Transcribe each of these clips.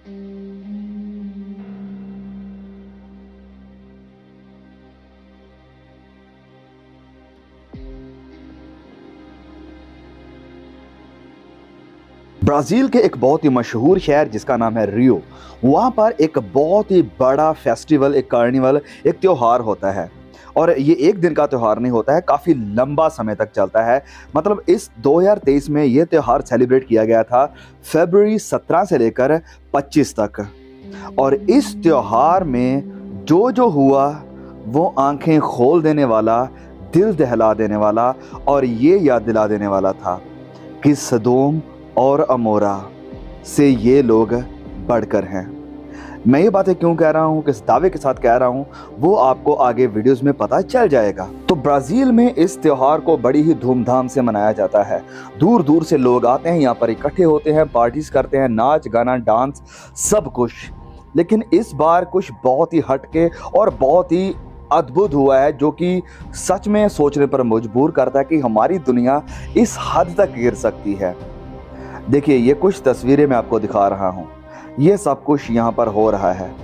Brazil के एक बहुत ही मशहूर शहर जिसका नाम है रियो, वहाँ पर एक बहुत ही बड़ा फेस्टिवल, एक कार्निवल, एक त्यौहार होता है। और ये एक दिन का त्यौहार नहीं होता है, काफ़ी लंबा समय तक चलता है। मतलब इस 2023 में ये त्यौहार सेलिब्रेट किया गया था फरवरी 17 से लेकर 25 तक। और इस त्यौहार में जो हुआ वो आंखें खोल देने वाला, दिल दहला देने वाला और ये याद दिला देने वाला था कि सदोम और अमोरा से ये लोग बढ़कर हैं। मैं ये बातें क्यों कह रहा हूँ, किस दावे के साथ कह रहा हूँ, वो आपको आगे वीडियोस में पता चल जाएगा। तो ब्राज़ील में इस त्यौहार को बड़ी ही धूमधाम से मनाया जाता है। दूर दूर से लोग आते हैं, यहाँ पर इकट्ठे होते हैं, पार्टीज करते हैं, नाच गाना डांस सब कुछ। लेकिन इस बार कुछ बहुत ही हटके और बहुत ही अद्भुत हुआ है, जो कि सच में सोचने पर मजबूर करता है कि हमारी दुनिया इस हद तक गिर सकती है। देखिए, ये कुछ तस्वीरें मैं आपको दिखा रहा हूँ। ये सब कुछ यहाँ पर हो रहा है,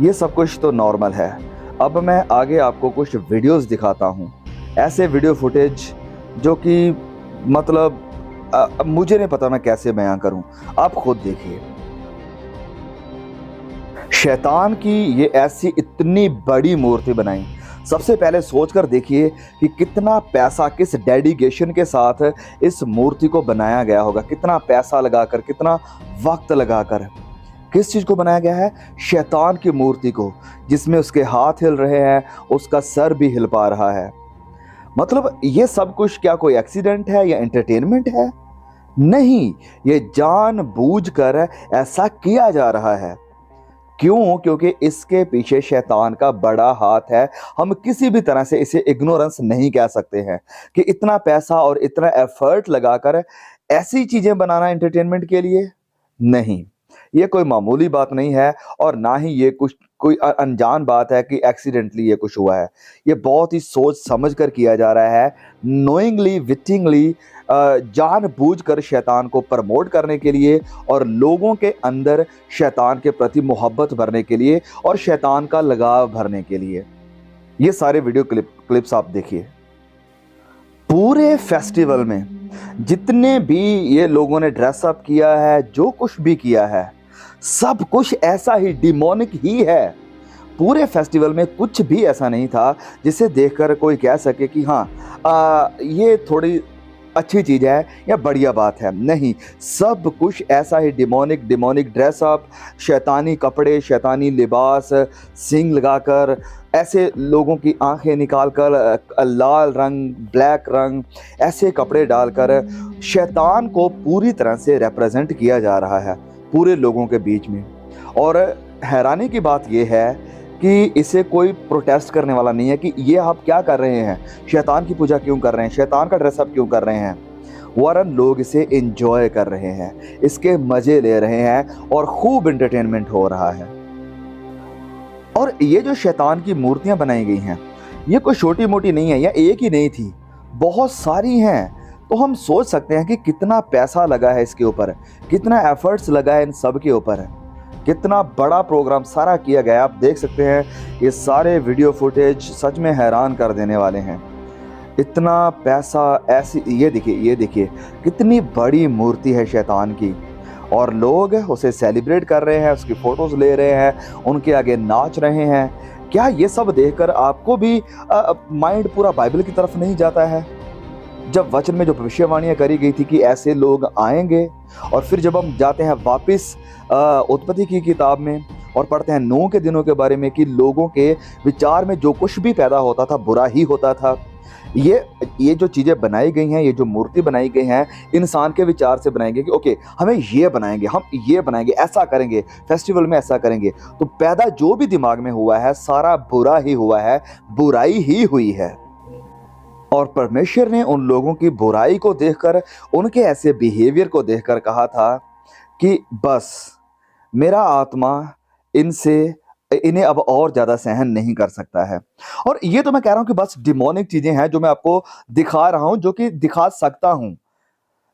ये सब कुछ तो नॉर्मल है। अब मैं आगे आपको कुछ वीडियोस दिखाता हूँ, ऐसे वीडियो फुटेज जो कि मतलब मुझे नहीं पता मैं कैसे बयां करूँ, आप खुद देखिए। शैतान की ये ऐसी इतनी बड़ी मूर्ति बनाई। सबसे पहले सोचकर देखिए कि कितना पैसा, किस डेडिकेशन के साथ इस मूर्ति को बनाया गया होगा, कितना पैसा लगाकर, कितना वक्त लगाकर। किस चीज़ को बनाया गया है? शैतान की मूर्ति को, जिसमें उसके हाथ हिल रहे हैं, उसका सर भी हिल पा रहा है। मतलब ये सब कुछ क्या कोई एक्सीडेंट है या एंटरटेनमेंट है? नहीं, ये जानबूझकर ऐसा किया जा रहा है। क्यों? क्योंकि इसके पीछे शैतान का बड़ा हाथ है। हम किसी भी तरह से इसे इग्नोरेंस नहीं कह सकते हैं कि इतना पैसा और इतना एफर्ट लगाकर ऐसी चीजें बनाना एंटरटेनमेंट के लिए नहीं, ये कोई मामूली बात नहीं है। और ना ही ये कुछ कोई अनजान बात है कि एक्सीडेंटली ये कुछ हुआ है। ये बहुत ही सोच समझ कर किया जा रहा है, नोइंगली, विटिंगली, जानबूझकर शैतान को प्रमोट करने के लिए और लोगों के अंदर शैतान के प्रति मोहब्बत भरने के लिए और शैतान का लगाव भरने के लिए। ये सारे वीडियो क्लिप्स आप देखिए। पूरे फेस्टिवल में जितने भी ये लोगों ने ड्रेसअप किया है, जो कुछ भी किया है, सब कुछ ऐसा ही डिमोनिक ही है। पूरे फेस्टिवल में कुछ भी ऐसा नहीं था जिसे देखकर कोई कह सके कि हाँ, ये थोड़ी अच्छी चीज़ है या बढ़िया बात है। नहीं, सब कुछ ऐसा ही डिमोनिक ड्रेसअप, शैतानी कपड़े, शैतानी लिबास, सींग लगाकर, ऐसे लोगों की आंखें निकालकर, लाल रंग, ब्लैक रंग, ऐसे कपड़े डालकर शैतान को पूरी तरह से रिप्रेजेंट किया जा रहा है पूरे लोगों के बीच में। और हैरानी की बात यह है कि इसे कोई प्रोटेस्ट करने वाला नहीं है कि ये आप क्या कर रहे हैं, शैतान की पूजा क्यों कर रहे हैं, शैतान का ड्रेसअप क्यों कर रहे हैं। वरन लोग इसे एंजॉय कर रहे हैं, इसके मज़े ले रहे हैं और खूब एंटरटेनमेंट हो रहा है। और ये जो शैतान की मूर्तियां बनाई गई हैं, ये कोई छोटी मोटी नहीं है, या एक ही नहीं थी, बहुत सारी हैं। तो हम सोच सकते हैं कि कितना पैसा लगा है इसके ऊपर, कितना एफर्ट्स लगा है इन सब के ऊपर, कितना बड़ा प्रोग्राम सारा किया गया। आप देख सकते हैं ये सारे वीडियो फुटेज सच में हैरान कर देने वाले हैं। इतना पैसा, ऐसी ये देखिए कितनी बड़ी मूर्ति है शैतान की, और लोग उसे सेलिब्रेट कर रहे हैं, उसकी फ़ोटोज़ ले रहे हैं, उनके आगे नाच रहे हैं। क्या ये सब देखकर आपको भी माइंड पूरा बाइबल की तरफ नहीं जाता है? जब वचन में जो भविष्यवाणियाँ करी गई थी कि ऐसे लोग आएंगे, और फिर जब हम जाते हैं वापस उत्पत्ति की किताब में और पढ़ते हैं नूह के दिनों के बारे में कि लोगों के विचार में जो कुछ भी पैदा होता था बुरा ही होता था। ये जो चीज़ें बनाई गई हैं, ये जो मूर्ति बनाई गई हैं, इंसान के विचार से बनाई गई कि ओके, हमें ये बनाएंगे, हम ये बनाएंगे, ऐसा करेंगे, फेस्टिवल में ऐसा करेंगे। तो पैदा जो भी दिमाग में हुआ है सारा बुरा ही हुआ है, बुराई ही हुई है। और परमेश्वर ने उन लोगों की बुराई को देखकर, उनके ऐसे बिहेवियर को देखकर कहा था कि बस मेरा आत्मा इन्हें अब और ज़्यादा सहन नहीं कर सकता है। और ये तो मैं कह रहा हूँ कि बस डिमोनिक चीज़ें हैं जो मैं आपको दिखा रहा हूँ, जो कि दिखा सकता हूँ।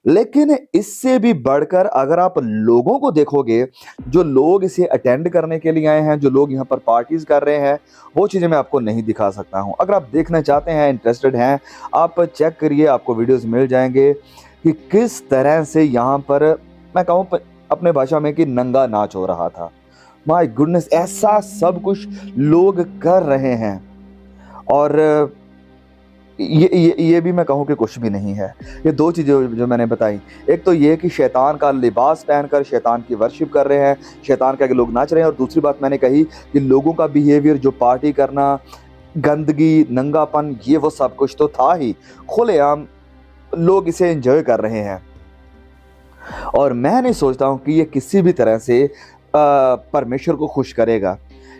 लेकिन इससे भी बढ़कर अगर आप लोगों को देखोगे, जो लोग इसे अटेंड करने के लिए आए हैं, जो लोग यहाँ पर पार्टीज कर रहे हैं, वो चीज़ें मैं आपको नहीं दिखा सकता हूँ। अगर आप देखना चाहते हैं, इंटरेस्टेड हैं, आप चेक करिए, आपको वीडियोस मिल जाएंगे कि किस तरह से यहाँ पर मैं कहूँ अपने भाषा में कि नंगा नाच हो रहा था। माय गुडनेस, ऐसा सब कुछ लोग कर रहे हैं। और ये भी मैं कहूँ कि कुछ भी नहीं है। ये दो चीज़ें जो मैंने बताई, एक तो ये कि शैतान का लिबास पहनकर शैतान की वर्शिप कर रहे हैं, शैतान के आगे लोग नाच रहे हैं। और दूसरी बात मैंने कही कि लोगों का बिहेवियर, जो पार्टी करना, गंदगी, नंगापन, ये वो सब कुछ तो था ही, खुलेआम लोग इसे एंजॉय कर रहे हैं। और मैं नहीं सोचता हूँ कि ये किसी भी तरह से परमेश्वर को खुश करेगा।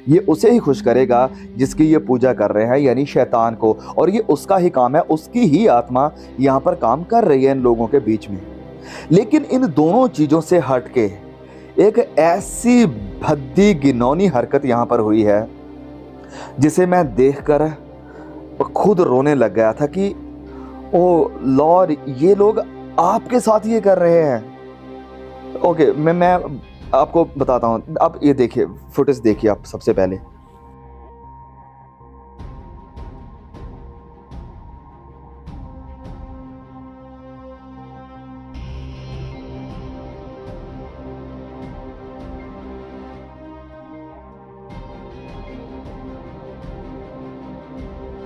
ये उसे ही खुश करेगा जिसकी ये पूजा कर रहे हैं, यानी शैतान को। और ये उसका ही काम है, उसकी ही आत्मा यहाँ पर काम कर रही है इन लोगों के बीच में। लेकिन इन दोनों चीज़ों से हटके एक ऐसी भद्दी घिनौनी हरकत यहाँ पर हुई है जिसे मैं देखकर खुद रोने लग गया था कि ओ लॉर्ड, ये लोग आपके साथ ये कर रहे हैं। ओके, मैं आपको बताता हूँ। आप ये देखिए, फुटेज देखिए आप सबसे पहले।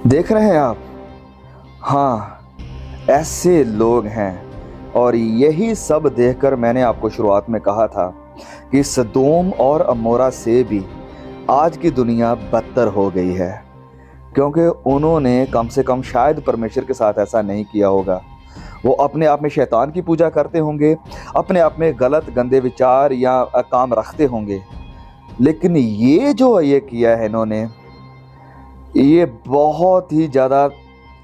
देख रहे हैं आप? हाँ, ऐसे लोग हैं। और यही सब देखकर मैंने आपको शुरुआत में कहा था कि सदोम और अमोरा से भी आज की दुनिया बदतर हो गई है, क्योंकि उन्होंने कम से कम शायद परमेश्वर के साथ ऐसा नहीं किया होगा। वो अपने आप में शैतान की पूजा करते होंगे, अपने आप में गलत गंदे विचार या काम रखते होंगे, लेकिन ये जो ये किया है इन्होंने, ये बहुत ही ज़्यादा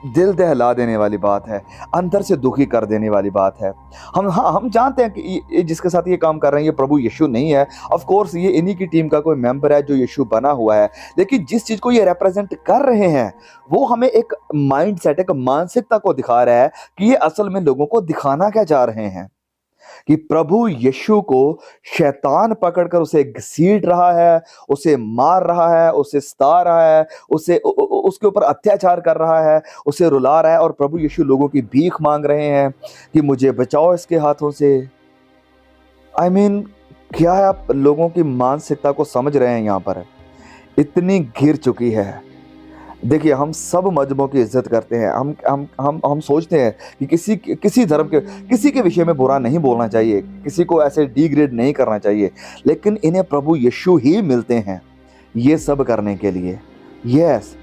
दिल दहला देने वाली बात है, अंदर से दुखी कर देने वाली बात है। हम जानते हैं कि ये जिसके साथ ये काम कर रहे हैं ये प्रभु यीशु नहीं है। ऑफ कोर्स ये इन्हीं की टीम का कोई मेंबर है जो यीशु बना हुआ है, लेकिन जिस चीज़ को ये रिप्रेजेंट कर रहे हैं वो हमें एक माइंड सेट, एक मानसिकता को दिखा रहा है कि ये असल में लोगों को दिखाना क्या चाह रहे हैं, कि प्रभु यीशु को शैतान पकड़कर उसे घसीट रहा है, उसे मार रहा है, उसे सता रहा है, उसके ऊपर अत्याचार कर रहा है, उसे रुला रहा है। और प्रभु यीशु लोगों की भीख मांग रहे हैं कि मुझे बचाओ इसके हाथों से। आई मीन, क्या है, आप लोगों की मानसिकता को समझ रहे हैं? यहाँ पर इतनी गिर चुकी है। देखिए, हम सब मजहबों की इज्जत करते हैं। हम सोचते हैं कि किसी धर्म के, किसी के विषय में बुरा नहीं बोलना चाहिए, किसी को ऐसे डिग्रेड नहीं करना चाहिए, लेकिन इन्हें प्रभु यीशु ही मिलते हैं ये सब करने के लिए। यस,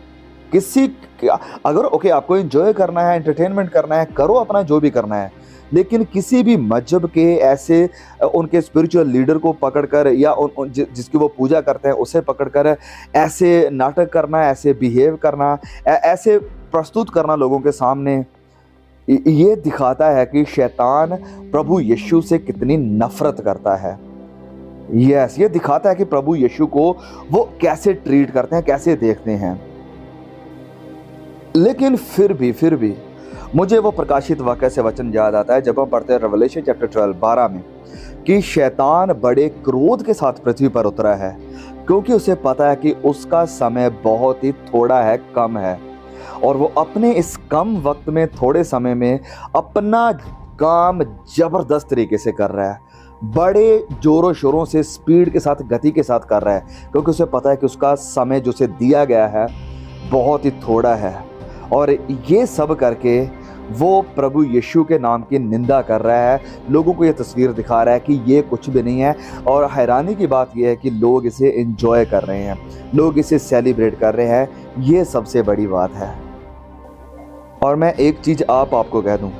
अगर ओके आपको एंजॉय करना है, एंटरटेनमेंट करना है, करो अपना जो भी करना है, लेकिन किसी भी मजहब के ऐसे उनके स्पिरिचुअल लीडर को पकड़कर या जिसकी वो पूजा करते हैं उसे पकड़कर ऐसे नाटक करना, ऐसे बिहेव करना, ऐसे प्रस्तुत करना लोगों के सामने, ये दिखाता है कि शैतान प्रभु यीशु से कितनी नफरत करता है। यस, ये दिखाता है कि प्रभु यीशु को वो कैसे ट्रीट करते हैं, कैसे देखते हैं। लेकिन फिर भी मुझे वो प्रकाशित वाक्य से वचन याद आता है जब हम पढ़ते हैं रेवलेशन चैप्टर 12 में, कि शैतान बड़े क्रोध के साथ पृथ्वी पर उतरा है, क्योंकि उसे पता है कि उसका समय बहुत ही थोड़ा है, कम है, और वो अपने इस कम वक्त में, थोड़े समय में अपना काम जबरदस्त तरीके से कर रहा है, बड़े जोरों शोरों से, स्पीड के साथ, गति के साथ कर रहा है, क्योंकि उसे पता है कि उसका समय जो उसे दिया गया है बहुत ही थोड़ा है। और ये सब करके वो प्रभु यीशु के नाम की निंदा कर रहा है, लोगों को ये तस्वीर दिखा रहा है कि ये कुछ भी नहीं है। और हैरानी की बात ये है कि लोग इसे एंजॉय कर रहे हैं, लोग इसे सेलिब्रेट कर रहे हैं, ये सबसे बड़ी बात है। और मैं एक चीज़ आपको कह दूं,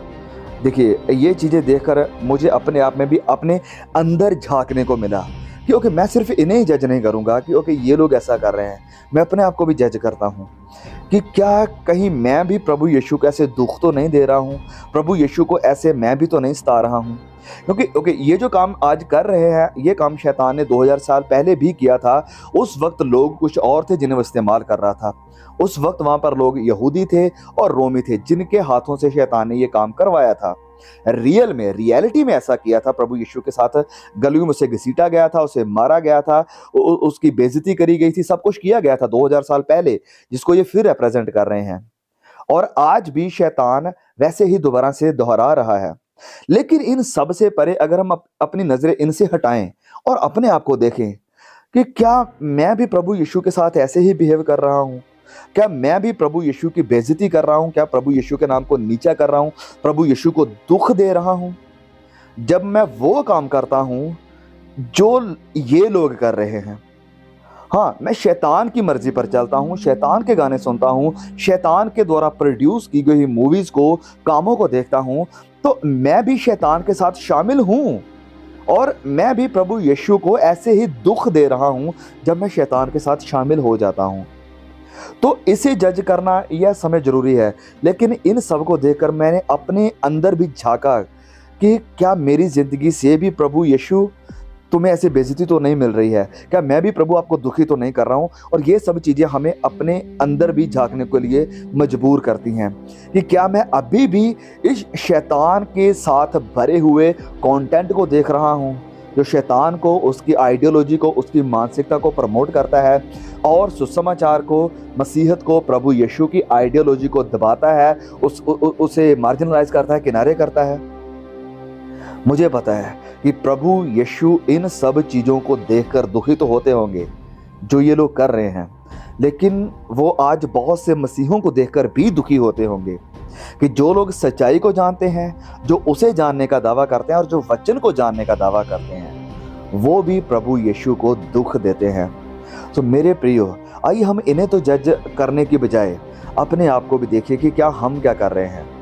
देखिए, ये चीज़ें देखकर मुझे अपने आप में भी अपने अंदर झांकने को मिला कि ओके, मैं सिर्फ इन्हें ही जज नहीं करूँगा कि ओके ये लोग ऐसा कर रहे हैं, मैं अपने आप को भी जज करता हूँ कि क्या कहीं मैं भी प्रभु यीशु को ऐसे दुख तो नहीं दे रहा हूँ, प्रभु यीशु को ऐसे मैं भी तो नहीं सता रहा हूँ। क्योंकि ओके, ये जो काम आज कर रहे हैं, ये काम शैतान ने 2000 साल पहले भी किया था। उस वक्त लोग कुछ और थे जिन्हें वो इस्तेमाल कर रहा था। उस वक्त वहाँ पर लोग यहूदी थे और रोमी थे जिनके हाथों से शैतान ने ये काम करवाया था। रियल में, रियलिटी में ऐसा किया था प्रभु यीशु के साथ। गलियों में उसे घसीटा गया था, उसे मारा गया था, उसकी बेइज्जती करी गई थी, सब कुछ किया गया था 2000 साल पहले, जिसको ये फिर रिप्रेजेंट कर रहे हैं। और आज भी शैतान वैसे ही दोबारा से दोहरा रहा है। लेकिन इन सब से परे अगर हम अपनी नजरें इनसे हटाएं और अपने आप को देखें कि क्या मैं भी प्रभु यीशु के साथ ऐसे ही बिहेव कर रहा हूं? क्या मैं भी प्रभु यीशु की बेइज्जती कर रहा हूं? क्या प्रभु यीशु के नाम को नीचा कर रहा हूं? प्रभु यीशु को दुख दे रहा हूं? जब मैं वो काम करता हूं जो ये लोग कर रहे हैं, हाँ, मैं शैतान की मर्जी पर चलता हूँ, शैतान के गाने सुनता हूँ, शैतान के द्वारा प्रोड्यूस की गई मूवीज को, कामों को देखता हूँ, तो मैं भी शैतान के साथ शामिल हूँ और मैं भी प्रभु यीशु को ऐसे ही दुख दे रहा हूँ जब मैं शैतान के साथ शामिल हो जाता हूँ। तो इसे जज करना यह समय जरूरी है। लेकिन इन सब को देखकर मैंने अपने अंदर भी झांका कि क्या मेरी जिंदगी से भी प्रभु यीशु तुम्हें ऐसी बेइज्जती तो नहीं मिल रही है? क्या मैं भी प्रभु आपको दुखी तो नहीं कर रहा हूँ? और ये सब चीज़ें हमें अपने अंदर भी झांकने के लिए मजबूर करती हैं कि क्या मैं अभी भी इस शैतान के साथ भरे हुए कंटेंट को देख रहा हूँ, जो शैतान को, उसकी आइडियोलॉजी को, उसकी मानसिकता को प्रमोट करता है और सुसमाचार को, मसीहत को, प्रभु यीशु की आइडियोलॉजी को दबाता है, उसे मार्जिनलाइज करता है, किनारे करता है। मुझे पता है कि प्रभु यीशु इन सब चीज़ों को देखकर दुखी तो होते होंगे जो ये लोग कर रहे हैं, लेकिन वो आज बहुत से मसीहों को देखकर भी दुखी होते होंगे कि जो लोग सच्चाई को जानते हैं, जो उसे जानने का दावा करते हैं और जो वचन को जानने का दावा करते हैं, वो भी प्रभु यीशु को दुख देते हैं। तो मेरे प्रियो, आइए हम इन्हें तो जज करने की बजाय अपने आप को भी देखिए कि क्या हम क्या कर रहे हैं।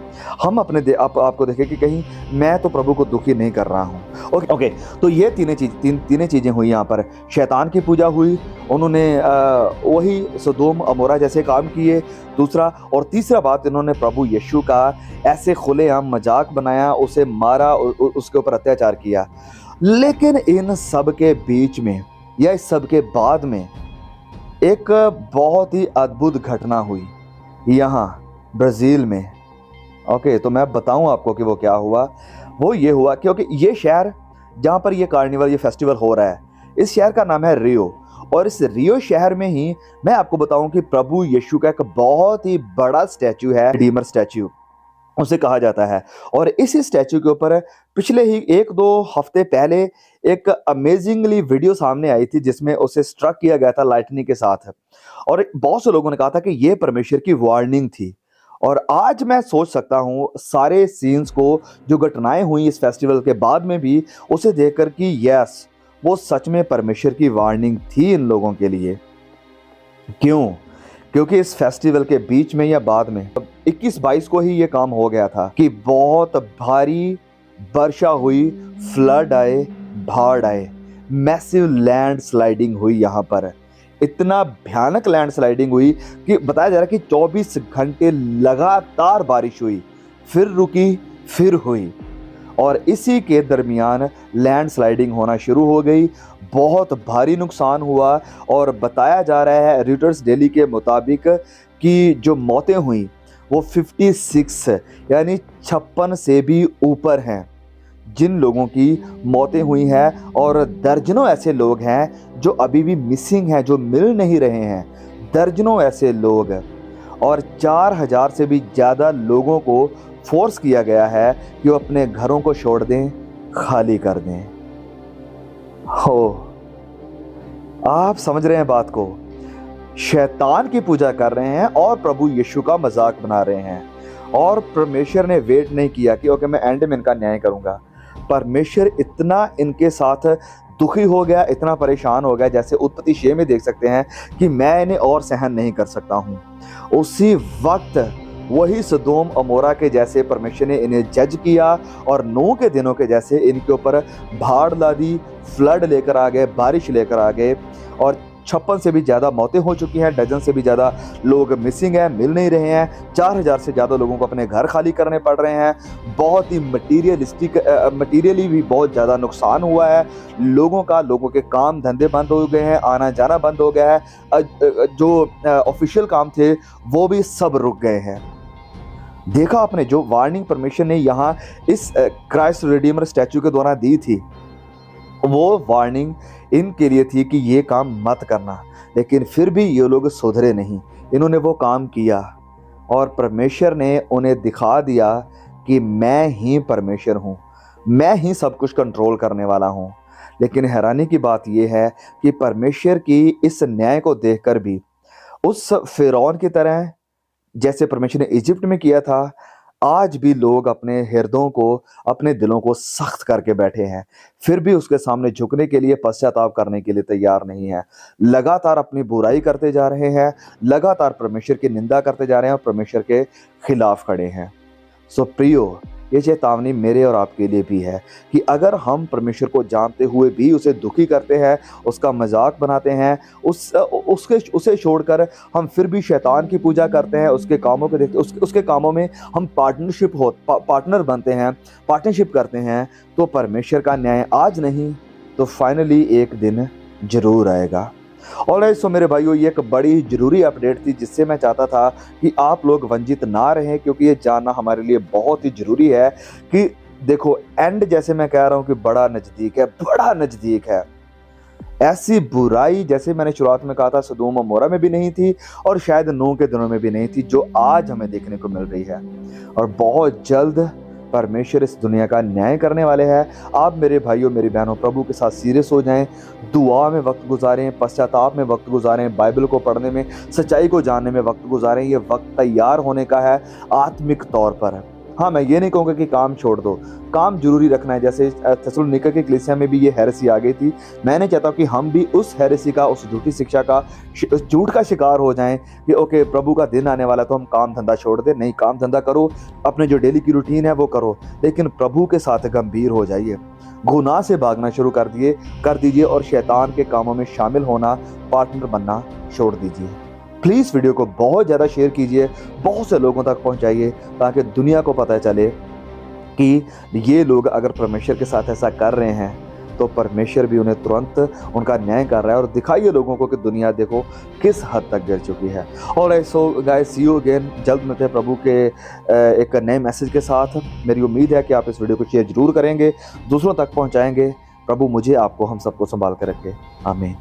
हम अपने आपको देखें कि कहीं मैं तो प्रभु को दुखी नहीं कर रहा हूँ। ओके, तो ये तीन चीज़ें हुई यहाँ पर। शैतान की पूजा हुई, उन्होंने वही सदोम अमोरा जैसे काम किए। दूसरा और तीसरा बात, इन्होंने प्रभु यीशु का ऐसे खुलेआम मजाक बनाया, उसे मारा, उसके ऊपर अत्याचार किया। लेकिन इन सब के बीच में या इस सब के बाद में एक बहुत ही अद्भुत घटना हुई यहाँ ब्राज़ील में। ओके, तो मैं बताऊं आपको कि वो क्या हुआ। वो ये हुआ क्योंकि ये शहर जहाँ पर ये कार्निवल, ये फेस्टिवल हो रहा है, इस शहर का नाम है रियो। और इस रियो शहर में ही मैं आपको बताऊं कि प्रभु यीशु का एक बहुत ही बड़ा स्टैचू है, रिडीमर स्टैचू उसे कहा जाता है। और इस स्टैचू के ऊपर पिछले ही 1-2 हफ्ते पहले एक अमेजिंगली वीडियो सामने आई थी जिसमें उसे स्ट्रक किया गया था लाइटनिंग के साथ। और बहुत से लोगों ने कहा था कि ये परमेश्वर की वार्निंग थी। और आज मैं सोच सकता हूँ सारे सीन्स को, जो घटनाएं हुई इस फेस्टिवल के बाद में भी, उसे देखकर कि यस, वो सच में परमेश्वर की वार्निंग थी इन लोगों के लिए। क्यों? क्योंकि इस फेस्टिवल के बीच में या बाद में 21-22 को ही ये काम हो गया था कि बहुत भारी वर्षा हुई, फ्लड आए, बाढ़ आए, मैसिव लैंड स्लाइडिंग हुई। यहाँ पर इतना भयानक लैंड स्लाइडिंग हुई कि बताया जा रहा है कि 24 घंटे लगातार बारिश हुई, फिर रुकी, फिर हुई। और इसी के दरमियान लैंड स्लाइडिंग होना शुरू हो गई, बहुत भारी नुकसान हुआ। और बताया जा रहा है रॉयटर्स डेली के मुताबिक कि जो मौतें हुई वो 56 यानी 56 से भी ऊपर हैं जिन लोगों की मौतें हुई हैं। और दर्जनों ऐसे लोग हैं जो अभी भी मिसिंग हैं, जो मिल नहीं रहे हैं, दर्जनों ऐसे लोग। और 4000 से भी ज़्यादा लोगों को फोर्स किया गया है कि वो अपने घरों को छोड़ दें, खाली कर दें। हो, आप समझ रहे हैं बात को? शैतान की पूजा कर रहे हैं और प्रभु यीशु का मजाक बना रहे हैं। और परमेश्वर ने वेट नहीं किया कि ओके मैं एंड में इनका न्याय करूंगा। परमेश्वर इतना इनके साथ दुखी हो गया, इतना परेशान हो गया, जैसे उत्पत्ति 6 में देख सकते हैं कि मैं इन्हें और सहन नहीं कर सकता हूँ। उसी वक्त वही सदोम अमोरा के जैसे परमेश्वर ने इन्हें जज किया और नूह के दिनों के जैसे इनके ऊपर बाढ़ ला दी, फ्लड लेकर आ गए, बारिश लेकर आ गए। और 56 से भी ज़्यादा मौतें हो चुकी हैं, डजन से भी ज़्यादा लोग मिसिंग हैं, मिल नहीं रहे हैं। 4000 से ज़्यादा लोगों को अपने घर खाली करने पड़ रहे हैं। बहुत ही मटीरियली भी बहुत ज़्यादा नुकसान हुआ है लोगों के काम धंधे बंद हो गए हैं, आना जाना बंद हो गया है। जो ऑफिशियल काम थे वो भी सब रुक गए हैं। देखा आपने जो वार्निंग परमेश्वर ने यहाँ इस क्राइस्ट रिडीमर स्टैचू के द्वारा दी थी, वो वार्निंग इनके लिए थी कि ये काम मत करना। लेकिन फिर भी ये लोग सुधरे नहीं, इन्होंने वो काम किया और परमेश्वर ने उन्हें दिखा दिया कि मैं ही परमेश्वर हूँ, मैं ही सब कुछ कंट्रोल करने वाला हूँ। लेकिन हैरानी की बात यह है कि परमेश्वर की इस न्याय को देखकर भी उस फिरौन की तरह जैसे परमेश्वर ने इजिप्ट में किया था, आज भी लोग अपने हृदयों को, अपने दिलों को सख्त करके बैठे हैं, फिर भी उसके सामने झुकने के लिए, पश्चाताप करने के लिए तैयार नहीं है। लगातार अपनी बुराई करते जा रहे हैं, लगातार परमेश्वर की निंदा करते जा रहे हैं और परमेश्वर के खिलाफ खड़े हैं। सो प्रियो, ये चेतावनी मेरे और आपके लिए भी है कि अगर हम परमेश्वर को जानते हुए भी उसे दुखी करते हैं, उसका मजाक बनाते हैं, उसे छोड़कर हम फिर भी शैतान की पूजा करते हैं, उसके कामों को देखते, उसके कामों में हम पार्टनर बनते हैं, पार्टनरशिप करते हैं, तो परमेश्वर का न्याय आज नहीं तो फाइनली एक दिन जरूर आएगा। और सो मेरे भाइयों, ये एक बड़ी ज़रूरी अपडेट थी जिससे मैं चाहता था कि आप लोग वंचित ना रहें, क्योंकि ये जानना हमारे लिए बहुत ही ज़रूरी है कि देखो, एंड जैसे मैं कह रहा हूँ कि बड़ा नज़दीक है, बड़ा नज़दीक है। ऐसी बुराई जैसे मैंने शुरुआत में कहा था सदोम और मोरा में भी नहीं थी और शायद नूह के दिनों में भी नहीं थी, जो आज हमें देखने को मिल रही है। और बहुत जल्द परमेश्वर इस दुनिया का न्याय करने वाले हैं। आप मेरे भाइयों, मेरी बहनों, प्रभु के साथ सीरियस हो जाएं, दुआ में वक्त गुजारें, पश्चाताप में वक्त गुजारें, बाइबल को पढ़ने में, सच्चाई को जानने में वक्त गुजारें। ये वक्त तैयार होने का है आत्मिक तौर पर। हाँ, मैं ये नहीं कहूँगा कि काम छोड़ दो, काम जरूरी रखना है। जैसे थेसलोनिका की कलीसिया में भी ये हेरेसी आ गई थी, मैं नहीं चाहता कि हम भी उस हेरेसी का, उस झूठी शिक्षा का, उस झूठ का शिकार हो जाएं कि ओके प्रभु का दिन आने वाला तो हम काम धंधा छोड़ दें। नहीं, काम धंधा करो, अपने जो डेली की रूटीन है वो करो, लेकिन प्रभु के साथ गंभीर हो जाइए। गुनाह से भागना शुरू कर दीजिए और शैतान के कामों में शामिल होना, पार्टनर बनना छोड़ दीजिए। प्लीज़ वीडियो को बहुत ज़्यादा शेयर कीजिए, बहुत से लोगों तक पहुंचाइए, ताकि दुनिया को पता चले कि ये लोग अगर परमेश्वर के साथ ऐसा कर रहे हैं तो परमेश्वर भी उन्हें तुरंत उनका न्याय कर रहा है। और दिखाइए लोगों को कि दुनिया देखो किस हद तक गिर चुकी है। और so guys, see you again. जल्द मिलते हैं प्रभु के एक नए मैसेज के साथ। मेरी उम्मीद है कि आप इस वीडियो को शेयर जरूर करेंगे, दूसरों तक पहुँचाएँगे। प्रभु मुझे, आपको, हम सबको संभाल कर रखे। आमीन।